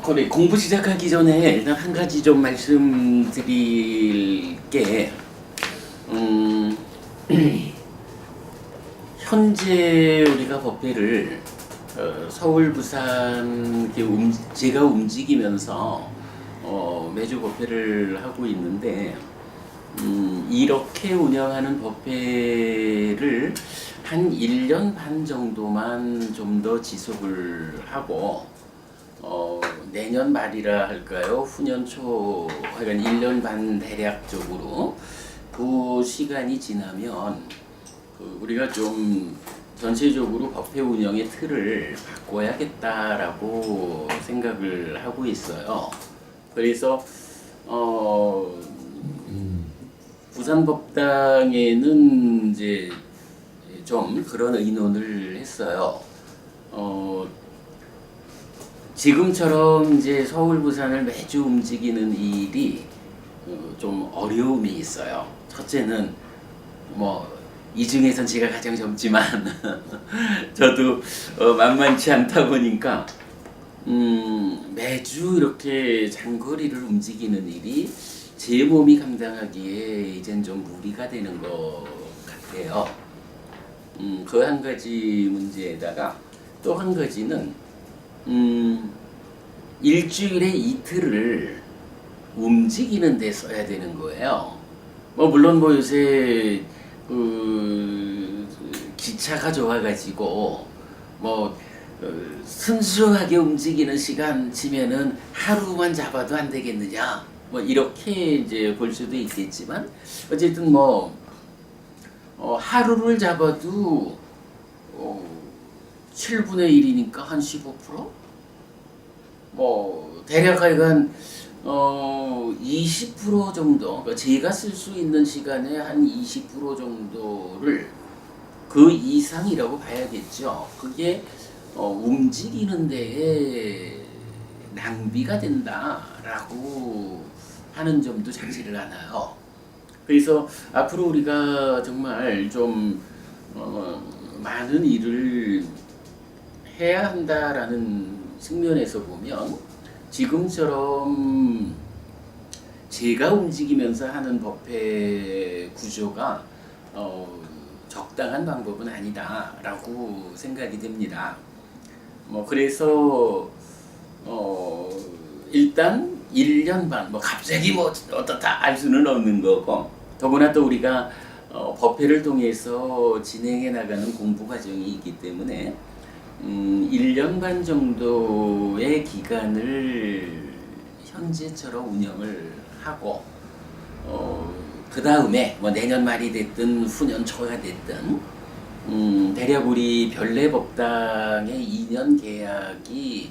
그래. 공부 시작하기 전에 일단 한 가지 좀 말씀드릴 게, 음, 현재 우리가 법회를 서울, 부산 이렇게 제가 움직이면서 매주 법회를 하고 있는데, 이렇게 운영하는 법회를 한 1년 반 정도만 좀 더 지속을 하고, 내년 말이라 할까요? 후년 초, 하여간 1년 반 대략적으로 그 시간이 지나면 우리가 좀 전체적으로 법회 운영의 틀을 바꿔야겠다라고 생각을 하고 있어요. 그래서 부산법당에는 이제 좀 그런 의논을 했어요. 지금처럼 이제 서울, 부산을 매주 움직이는 일이 좀 어려움이 있어요. 첫째는 이 중에선 제가 가장 젊지만 저도 만만치 않다 보니까 매주 이렇게 장거리를 움직이는 일이 제 몸이 감당하기에 이젠 좀 무리가 되는 것 같아요. 그 한 가지 문제에다가 또 한 가지는 일주일에 이틀을 움직이는 데 써야 되는 거예요. 물론 요새 기차가 좋아가지고 순수하게 움직이는 시간 치면은 하루만 잡아도 안 되겠느냐, 이렇게 이제 볼 수도 있겠지만, 어쨌든 하루를 잡아도 7분의 1이니까 한 15%? 대략 하여간 20% 정도, 그러니까 제가 쓸 수 있는 시간의 한 20% 정도를 그 이상이라고 봐야겠죠. 그게 움직이는 데에 낭비가 된다라고 하는 점도 자지를 않아요. 그래서 앞으로 우리가 정말 좀 많은 일을 해야 한다라는 측면에서 보면, 지금처럼 제가 움직이면서 하는 법회 구조가 적당한 방법은 아니다라고 생각이 듭니다. 그래서 일단 1년 반, 갑자기 어떻다 할 수는 없는 거고, 더구나 또 우리가 법회를 통해서 진행해 나가는 공부 과정이 있기 때문에 1년 반 정도의 기간을 현재처럼 운영을 하고, 그 다음에 내년 말이 됐든 후년 초가 됐든 대략 우리 별내법당의 2년 계약이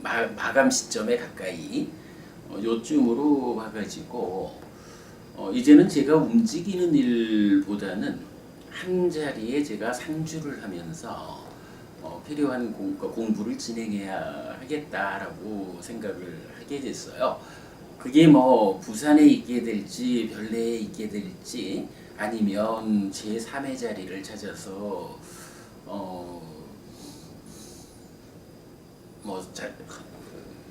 마감 시점에 가까이 요쯤으로 와가지고 이제는 제가 움직이는 일보다는 한 자리에 제가 상주를 하면서 필요한 공부를 진행해야 하겠다라고 생각을 하게 됐어요. 그게 부산에 있게 될지 별내에 있게 될지, 아니면 제 3의 자리를 찾아서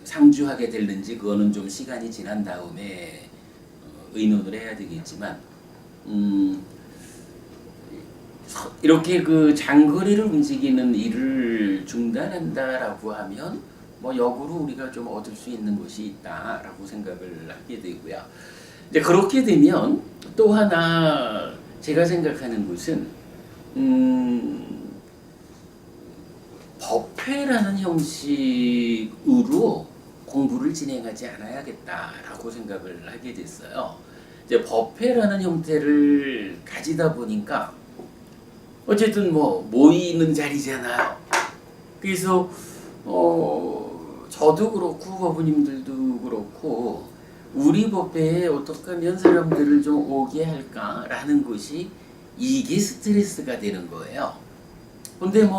상주하게 될는지, 그거는 좀 시간이 지난 다음에 의논을 해야 되겠지만, 이렇게 그 장거리를 움직이는 일을 중단한다라고 하면 역으로 우리가 좀 얻을 수 있는 것이 있다라고 생각을 하게 되고요. 이제 그렇게 되면 또 하나 제가 생각하는 것은 법회라는 형식으로 공부를 진행하지 않아야겠다라고 생각을 하게 됐어요. 이제 법회라는 형태를 가지다 보니까 어쨌든 모이는 자리잖아요. 그래서 저도 그렇고 법우님들도 그렇고 우리 법회에 어떻게 하면 사람들을 좀 오게 할까라는 것이, 이게 스트레스가 되는 거예요. 근데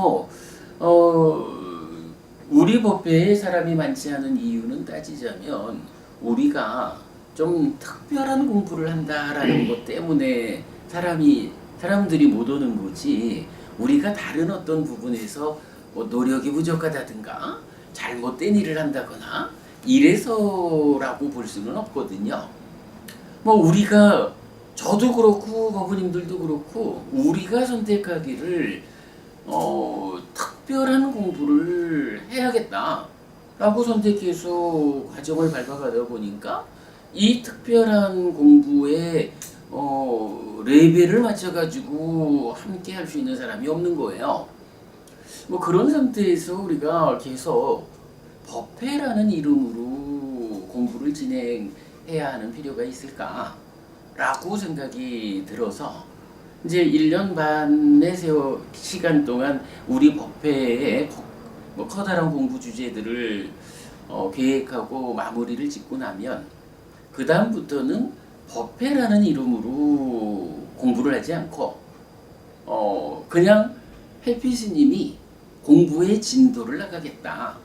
우리 법회에 사람이 많지 않은 이유는 따지자면 우리가 좀 특별한 공부를 한다라는 것 때문에 사람들이 못 오는 거지, 우리가 다른 어떤 부분에서 노력이 부족하다든가 잘못된 일을 한다거나 이래서라고 볼 수는 없거든요. 뭐 우리가 저도 그렇고 어머님들도 그렇고 우리가 선택하기를 특별한 공부를 해야겠다라고 선택해서 과정을 밟아가다 보니까 이 특별한 공부에 레벨을 맞춰가지고 함께 할 수 있는 사람이 없는 거예요. 뭐 그런 상태에서 우리가 계속 법회라는 이름으로 공부를 진행해야 하는 필요가 있을까라고 생각이 들어서 이제 1년 반의 시간 동안 우리 법회에 뭐 커다란 공부 주제들을 계획하고 마무리를 짓고 나면 그 다음부터는 법회라는 이름으로 공부를 하지 않고 그냥 해피 스님이 공부의 진도를 나가겠다.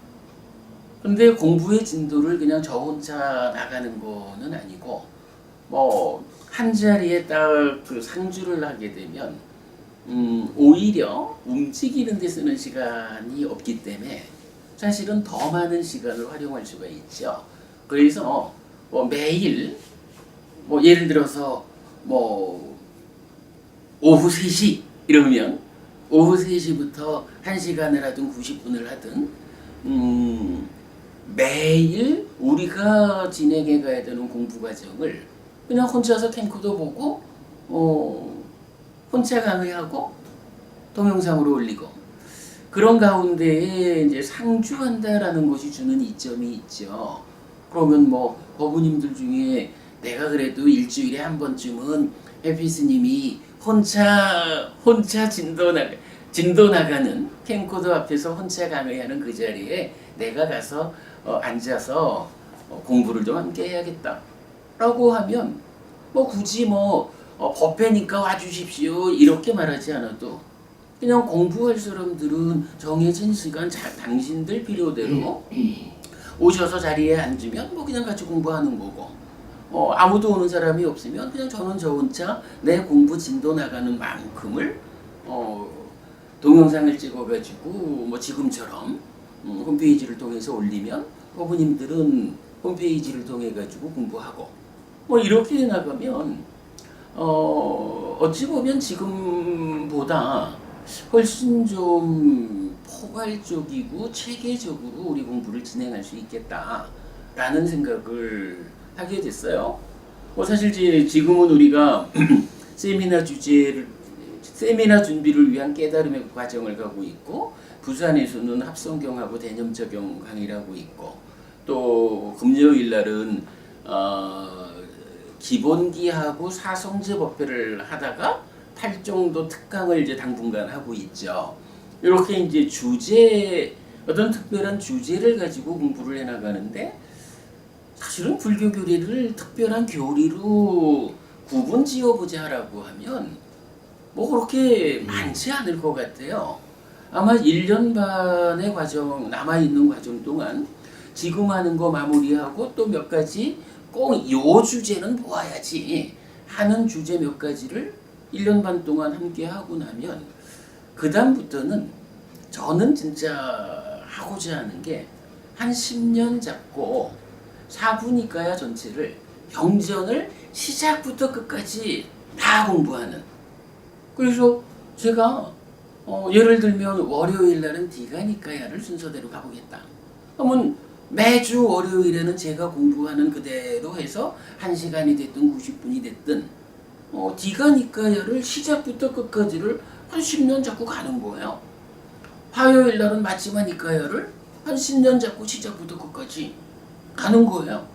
근데 공부의 진도를 그냥 저 혼자 나가는 거는 아니고 뭐 한 자리에 딱 그 상주를 하게 되면 오히려 움직이는 데 쓰는 시간이 없기 때문에 사실은 더 많은 시간을 활용할 수가 있죠. 그래서 뭐 매일 뭐 예를 들어서 뭐 오후 3시 이러면 오후 3시부터 1시간을 하든 90분을 하든 매일 우리가 진행해 가야 되는 공부 과정을 그냥 혼자서 캠코더 보고 혼자 강의하고 동영상으로 올리고 그런 가운데에 이제 상주한다라는 것이 주는 이점이 있죠. 그러면 뭐 법우님들 중에 내가 그래도 일주일에 한 번쯤은 해피 스님이 혼자 진도 나가는 캠코더 앞에서 혼자 강의하는 그 자리에 내가 가서 앉아서 공부를 좀 함께 해야겠다 라고 하면 뭐 굳이 법회니까 와주십시오 이렇게 말하지 않아도 그냥 공부할 사람들은 정해진 시간 당신들 필요대로 오셔서 자리에 앉으면 뭐 그냥 같이 공부하는 거고 아무도 오는 사람이 없으면 그냥 저는 저 혼자 내 공부 진도 나가는 만큼을 동영상을 찍어가지고 뭐 지금처럼 홈페이지를 통해서 올리면 어부님들은 홈페이지를 통해 가지고 공부하고 뭐 이렇게 나가면 어찌 보면 지금보다 훨씬 좀 포괄적이고 체계적으로 우리 공부를 진행할 수 있겠다라는 생각을 하게 됐어요. 뭐 사실 지금은 우리가 세미나 준비를 위한 깨달음의 과정을 가고 있고 부산에서는 합성경하고 대념적용 강의를 하고 있고 또 금요일 날은 기본기하고 사성제 법회를 하다가 8정도 특강을 이제 당분간 하고 있죠. 이렇게 이제 어떤 특별한 주제를 가지고 공부를 해나가는데 사실은 불교 교리를 특별한 교리로 구분 지어보자라고 하면 뭐 그렇게 많지 않을 것 같아요. 아마 1년 반의 과정, 남아있는 과정 동안 지금 하는 거 마무리하고 또 몇 가지 꼭 요 주제는 보아야지 하는 주제 몇 가지를 1년 반 동안 함께 하고 나면 그 다음부터는 저는 진짜 하고자 하는 게 한 10년 잡고 사부니까야 전체를 경전을 시작부터 끝까지 다 공부하는. 그래서 제가 예를 들면 월요일 날은 디가니까야를 순서대로 가보겠다. 그러면 매주 월요일에는 제가 공부하는 그대로 해서 1시간이 됐든 90분이 됐든 디가니까야를 시작부터 끝까지를 한 10년 잡고 가는 거예요. 화요일 날은 마지막 니까야를 한 10년 잡고 시작부터 끝까지 가는 거예요.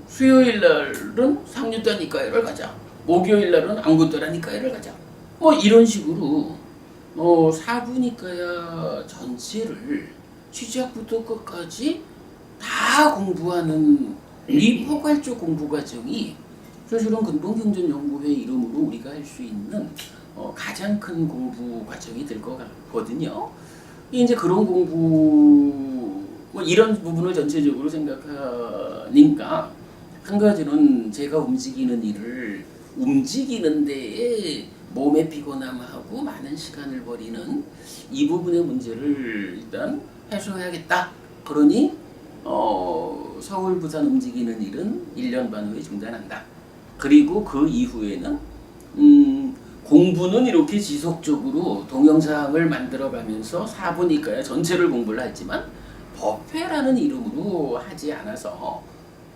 수요일 날은 상류단 니까야를 가자. 목요일 날은 앙구따라 니까야를 가자. 뭐 이런 식으로 사부니까야 전체를 시작부터 끝까지 다 공부하는 이 포괄적 공부 과정이 사실은 근본경전연구회 이름으로 우리가 할 수 있는 가장 큰 공부 과정이 될 것 같거든요. 이제 그런 공부 뭐 이런 부분을 전체적으로 생각하니까 한 가지는 제가 움직이는 일을 움직이는 데에 몸의 피곤함하고 많은 시간을 버리는 이 부분의 문제를 일단 해소해야겠다. 그러니 서울 부산 움직이는 일은 1년 반 후에 중단한다. 그리고 그 이후에는 공부는 이렇게 지속적으로 동영상을 만들어가면서 사부니까야 전체를 공부를 하지만 법회라는 이름으로 하지 않아서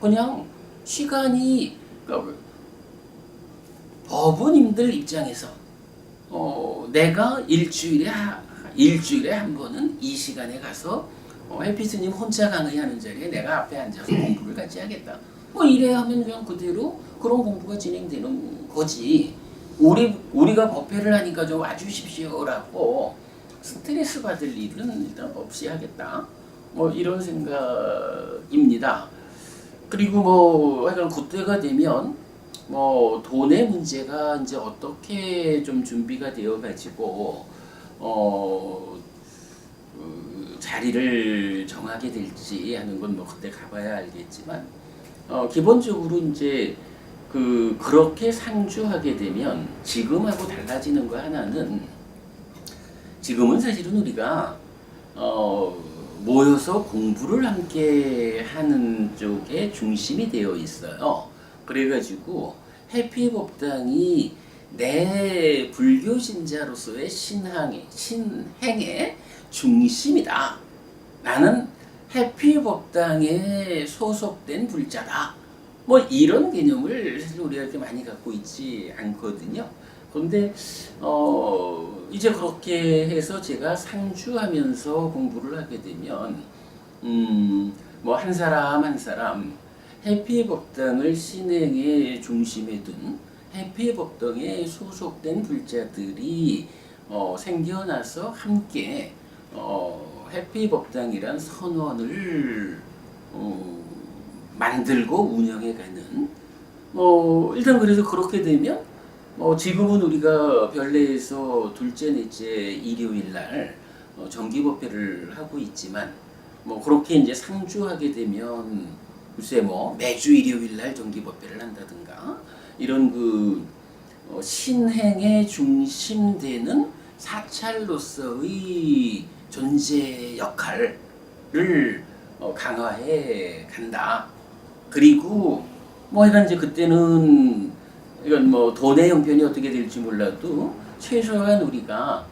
그냥 시간이 그러니까 법원님들 입장에서 내가 일주일에 한 번은 이 시간에 가서 해피스님 혼자 강의하는 자리에 내가 앞에 앉아서 공부를 같이 하겠다. 이래야 하면 그냥 그대로 그런 공부가 진행되는 거지. 우리가 법회를 하니까 좀 와주십시오라고 스트레스 받을 일은 일단 없이 하겠다. 이런 생각입니다. 그리고 하여간 그때가 되면 돈의 문제가 이제 어떻게 좀 준비가 되어 가지고 자리를 정하게 될지 하는 건 그때 가봐야 알겠지만 기본적으로 이제 그렇게 상주하게 되면 지금하고 달라지는 거 하나는 지금은 사실은 우리가 모여서 공부를 함께 하는 쪽에 중심이 되어 있어요. 그래가지고 해피법당이 내 불교 신자로서의 신행의 중심이다. 나는 해피법당에 소속된 불자다. 이런 개념을 사실 우리가 이렇게 많이 갖고 있지 않거든요. 그런데 이제 그렇게 해서 제가 상주하면서 공부를 하게 되면 한 사람 한 사람 해피법당을 신행의 중심에 둔 해피법당에 소속된 불자들이 생겨나서 함께 해피법당이란 선언을 만들고 운영해가는 일단 그래서 그렇게 되면 지금은 우리가 별내에서 둘째 넷째 일요일 날 정기법회를 하고 있지만 그렇게 이제 상주하게 되면 글쎄 매주 일요일 날 정기법회를 한다든가 이런 신행에 중심되는 사찰로서의 존재 역할을 강화해 간다. 그리고 이런 이제 그때는 이건 돈의 형편이 어떻게 될지 몰라도 최소한 우리가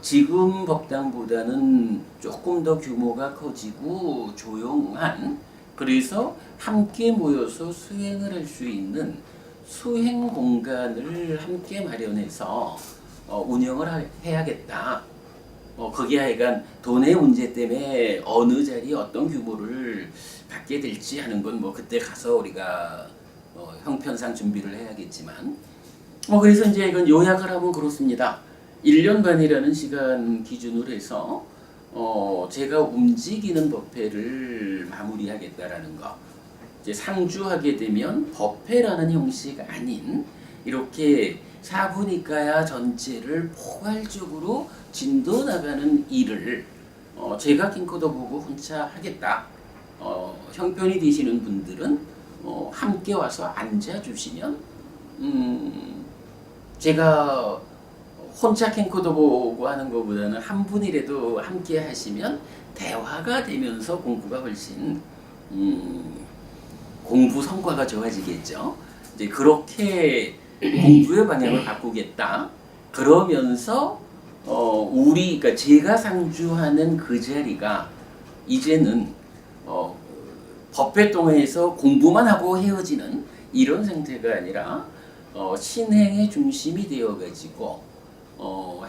지금 법당보다는 조금 더 규모가 커지고 조용한 그래서 함께 모여서 수행을 할 수 있는 수행 공간을 함께 마련해서 운영을 해야겠다. 그게 하여간 돈의 문제 때문에 어느 자리에 어떤 규모를 갖게 될지 하는 건 그때 가서 우리가 형편상 준비를 해야겠지만 그래서 이제 이건 요약을 하면 그렇습니다. 1년 반이라는 시간 기준으로 해서 제가 움직이는 법회를 마무리하겠다라는 거. 이제 상주하게 되면 법회라는 형식 아닌 이렇게 사부니까야 전체를 포괄적으로 진도 나가는 일을 제가 킹코더 보고 혼자 하겠다. 형편이 되시는 분들은 함께 와서 앉아주시면 제가 혼자 킹코더 보고 하는 것보다는 한 분이라도 함께 하시면 대화가 되면서 공부가 훨씬 공부 성과가 좋아지겠죠. 이제 그렇게 공부의 방향을 바꾸겠다. 그러면서 그러니까 제가 상주하는 그 자리가 이제는 법회동에서 공부만 하고 헤어지는 이런 상태가 아니라 신행의 중심이 되어가지고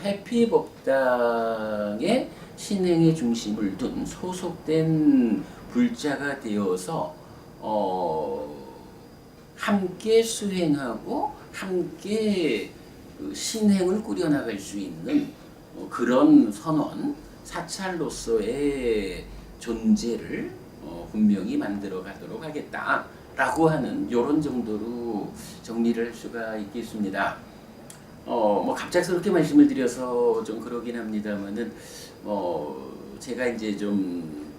해피법당의 신행의 중심을 둔 소속된 불자가 되어서 함께 수행하고 함께 신행을 꾸려나갈 수 있는 그런 선언, 사찰로서의 존재를 분명히 만들어 가도록 하겠다라고 하는 이런 정도로 정리를 할 수가 있겠습니다. 갑작스럽게 말씀을 드려서 좀 그러긴 합니다만은 제가 이제 좀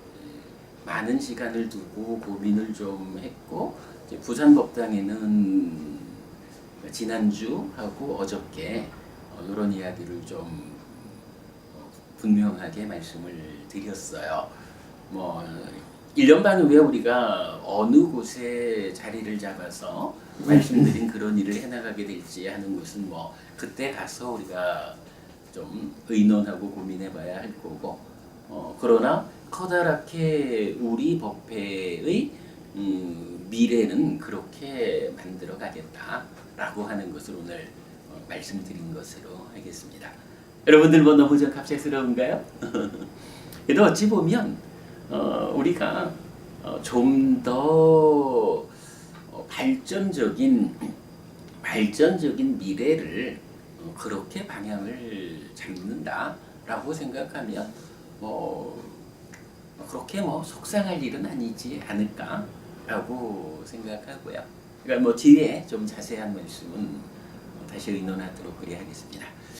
많은 시간을 두고 고민을 좀 했고 이제 부산 법당에는 지난주 하고 어저께 이런 이야기를 좀 분명하게 말씀을 드렸어요. 뭐 1년 반 후에 우리가 어느 곳에 자리를 잡아서 말씀드린 그런 일을 해나가게 될지 하는 것은 뭐 그때 가서 우리가 좀 의논하고 고민해봐야 할 거고, 그러나 커다랗게 우리 법회의 미래는 그렇게 만들어 가겠다라고 하는 것을 오늘 말씀드린 것으로 하겠습니다. 여러분들 뭐 너무 좀 갑작스러운가요? 그래도 어찌 보면 우리가 좀 더 발전적인 미래를 그렇게 방향을 잡는다라고 생각하면 뭐 그렇게 뭐 속상할 일은 아니지 않을까라고 생각하고요. 그러니까 뭐 뒤에 좀 자세한 말씀은 다시 의논하도록 그리 하겠습니다.